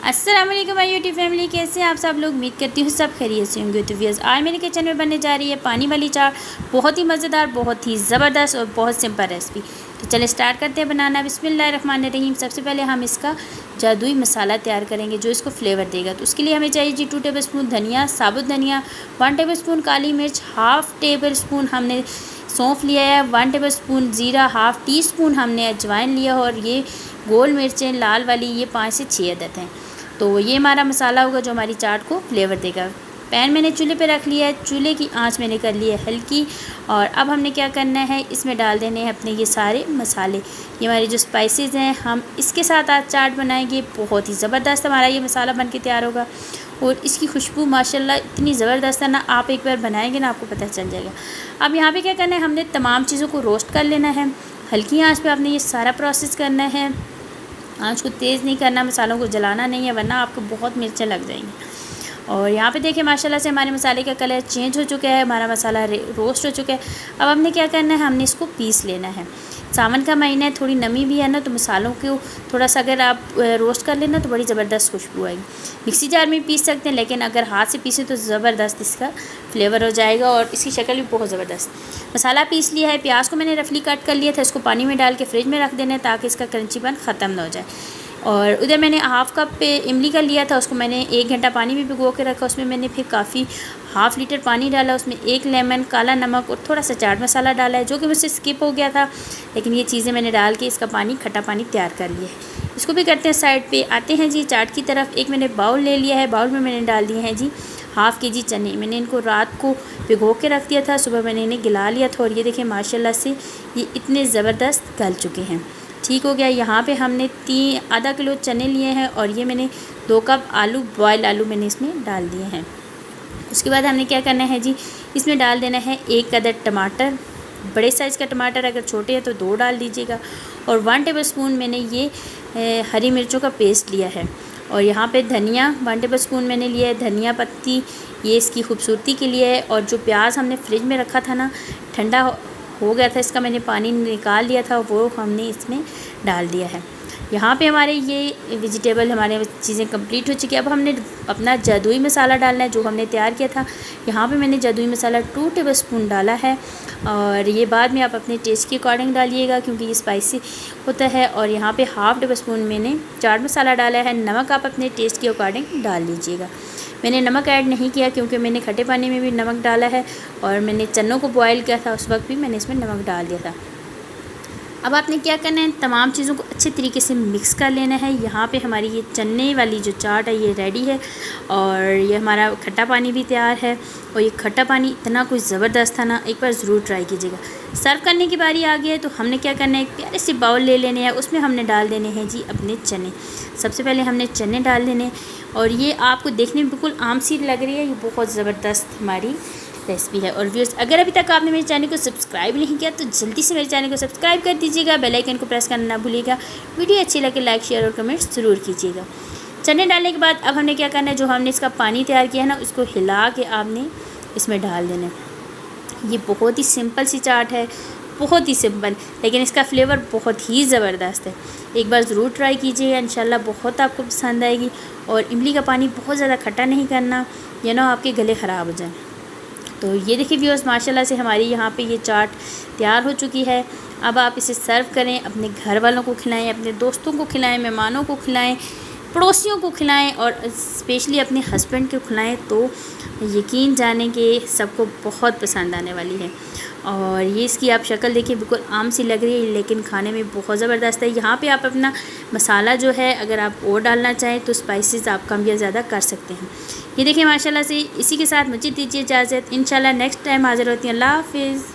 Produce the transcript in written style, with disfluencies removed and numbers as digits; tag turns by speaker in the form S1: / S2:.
S1: अस्सलाम वालेकुम my YouTube family, कैसे हैं आप सब लोग। उम्मीद करती हूँ सब खैरियत से होंगे। तो व्यूअर्स, आज मेरे किचन में बनने जा रही है पानी वाली चाट। बहुत ही मज़ेदार, बहुत ही ज़बरदस्त और बहुत सिंपल रेसिपी। तो चले स्टार्ट करते हैं बनाना। बिस्मिल्लाहिर्रहमानिर्रहीम। सबसे पहले हम इसका जादुई मसाला तैयार करेंगे जो इसको फ्लेवर देगा। तो उसके लिए हमें चाहिए जी 2 टेबल स्पून धनिया, साबुत धनिया, 1 टेबल स्पून काली मिर्च, हाफ़ टेबल स्पून हमने सौंफ लिया है, 1 टेबल स्पून ज़ीरा, हाफ़ टी स्पून हमने अजवाइन लिया और ये गोल मिर्चें लाल वाली ये 5 से 6 अदद हैं। तो ये हमारा मसाला होगा जो हमारी चाट को फ्लेवर देगा। पैन मैंने चूल्हे पे रख लिया है, चूल्हे की आंच मैंने कर ली है हल्की। और अब हमने क्या करना है, इसमें डाल देने हैं अपने ये सारे मसाले। ये हमारे जो स्पाइसेस हैं, हम इसके साथ आज चाट बनाएंगे। बहुत ही ज़बरदस्त हमारा ये मसाला बन के तैयार होगा और इसकी खुशबू माशाल्लाह इतनी ज़बरदस्त है ना, आप एक बार बनाएंगे ना आपको पता चल जाएगा। अब यहाँ पे क्या करना है, हमने तमाम चीज़ों को रोस्ट कर लेना है। हल्की आंच पे आपने ये सारा प्रोसेस करना है। आँच को तेज़ नहीं करना, मसालों को जलाना नहीं है वरना आपको बहुत मिर्चें लग जाएंगी। और यहाँ पे देखिए माशाल्लाह से हमारे मसाले का कलर चेंज हो चुका है, हमारा मसाला रोस्ट हो चुका है। अब हमने क्या करना है, हमने इसको पीस लेना है। सावन का महीना है, थोड़ी नमी भी है ना, तो मसालों को थोड़ा सा अगर आप रोस्ट कर लेना तो बड़ी ज़बरदस्त खुशबू आएगी। मिक्सी जार में पीस सकते हैं, लेकिन अगर हाथ से पीसे तो ज़बरदस्त इसका फ्लेवर हो जाएगा और इसकी शक्ल भी बहुत ज़बरदस्त। मसाला पीस लिया है। प्याज को मैंने रफली कट कर लिया था, इसको पानी में डाल के फ्रिज में रख देना है ताकि इसका क्रंचीपन ख़त्म ना हो जाए। और उधर मैंने हाफ़ कप पे इमली का लिया था, उसको मैंने 1 घंटा पानी में भिगो के रखा। उसमें मैंने फिर काफ़ी हाफ़ लीटर पानी डाला, उसमें 1 लेमन, काला नमक और थोड़ा सा चाट मसाला डाला है जो कि मुझसे स्किप हो गया था, लेकिन ये चीज़ें मैंने डाल के इसका पानी खट्टा पानी तैयार कर लिया है। इसको भी करते हैं साइड पे। आते हैं जी चाट की तरफ। एक मैंने बाउल ले लिया है, बाउल में मैंने डाल दिए हैं जी हाफ़ केजी चने। मैंने इनको रात को भिगो के रख दिया था, सुबह मैंने इन्हें गिला लिया था और ये देखिए माशाल्लाह से ये इतने ज़बरदस्त गल चुके हैं। ठीक हो गया। यहाँ पे हमने आधा किलो चने लिए हैं और ये मैंने 2 कप आलू, बॉयल आलू मैंने इसमें डाल दिए हैं। उसके बाद हमने क्या करना है जी, इसमें डाल देना है 1 अदद टमाटर। बड़े साइज़ का टमाटर, अगर छोटे हैं तो 2 डाल दीजिएगा। और 1 टेबल स्पून मैंने ये हरी मिर्चों का पेस्ट लिया है। और यहाँ पे धनिया 1 टेबल स्पून मैंने लिया है, धनिया पत्ती, ये इसकी खूबसूरती के लिए है। और जो प्याज हमने फ्रिज में रखा था ना, ठंडा हो गया था, इसका मैंने पानी निकाल लिया था, वो हमने इसमें डाल दिया है। यहाँ पे हमारे ये वेजिटेबल, हमारे चीज़ें कंप्लीट हो चुकी है। अब हमने अपना जादुई मसाला डालना है जो हमने तैयार किया था। यहाँ पे मैंने जादुई मसाला 2 टेबल स्पून डाला है और ये बाद में आप अपने टेस्ट के अकॉर्डिंग डालिएगा क्योंकि ये स्पाइसी होता है। और यहाँ पे हाफ़ टेबल स्पून मैंने चाट मसाला डाला है। नमक आप अपने टेस्ट के अकॉर्डिंग डाल लीजिएगा। मैंने नमक ऐड नहीं किया क्योंकि मैंने खट्टे पानी में भी नमक डाला है और मैंने चनों को बॉयल किया था, उस वक्त भी मैंने इसमें नमक डाल दिया था। अब आपने क्या करना है, तमाम चीज़ों को अच्छे तरीके से मिक्स कर लेना है। यहाँ पे हमारी ये चने वाली जो चाट है ये रेडी है और ये हमारा खट्टा पानी भी तैयार है। और ये खट्टा पानी इतना कुछ ज़बरदस्त था ना, एक बार ज़रूर ट्राई कीजिएगा। सर्व करने की बारी आ गई है तो हमने क्या करना है, एक प्यारे से बाउल ले लेने हैं, उसमें हमने डाल देने हैं जी अपने चने। सबसे पहले हमने चने डाल देने और ये आपको देखने में बिल्कुल आम सी लग रही है, ये बहुत ज़बरदस्त हमारी रेसिपी है। और व्यूअर्स, अगर अभी तक आपने मेरे चैनल को सब्सक्राइब नहीं किया तो जल्दी से मेरे चैनल को सब्सक्राइब कर दीजिएगा, बेल आइकन को प्रेस करना ना भूलिएगा। वीडियो अच्छी लगे लाइक, शेयर और कमेंट्स ज़रूर कीजिएगा। चने डालने के बाद अब हमने क्या करना है, जो हमने इसका पानी तैयार किया है ना, उसको हिला के आपने इसमें डाल देना है। ये बहुत ही सिंपल सी चाट है, बहुत ही सिंपल, लेकिन इसका फ्लेवर बहुत ही ज़बरदस्त है। एक बार ज़रूर ट्राई कीजिएगा, इंशाल्लाह बहुत आपको पसंद आएगी। और इमली का पानी बहुत ज़्यादा खट्टा नहीं करना, ये ना आपके गले ख़राब हो जाए। तो ये देखिए व्यूअर्स, माशाल्लाह से हमारी यहाँ पे ये चाट तैयार हो चुकी है। अब आप इसे सर्व करें, अपने घर वालों को खिलाएं, अपने दोस्तों को खिलाएं, मेहमानों को खिलाएं, पड़ोसियों को खिलाएं और स्पेशली अपने हस्बैंड को खिलाएं तो यकीन जाने कि सबको बहुत पसंद आने वाली है। और ये इसकी आप शक्ल देखिए, बिल्कुल आम सी लग रही है लेकिन खाने में बहुत ज़बरदस्त है। यहाँ पे आप अपना मसाला जो है अगर आप और डालना चाहें तो स्पाइसेस आप कम या ज़्यादा कर सकते हैं। ये देखिए माशाल्लाह से। इसी के साथ मुझे दीजिए इजाज़त, इंशाल्लाह नेक्स्ट टाइम हाज़िर होती हैं। अल्लाह हाफ़िज़।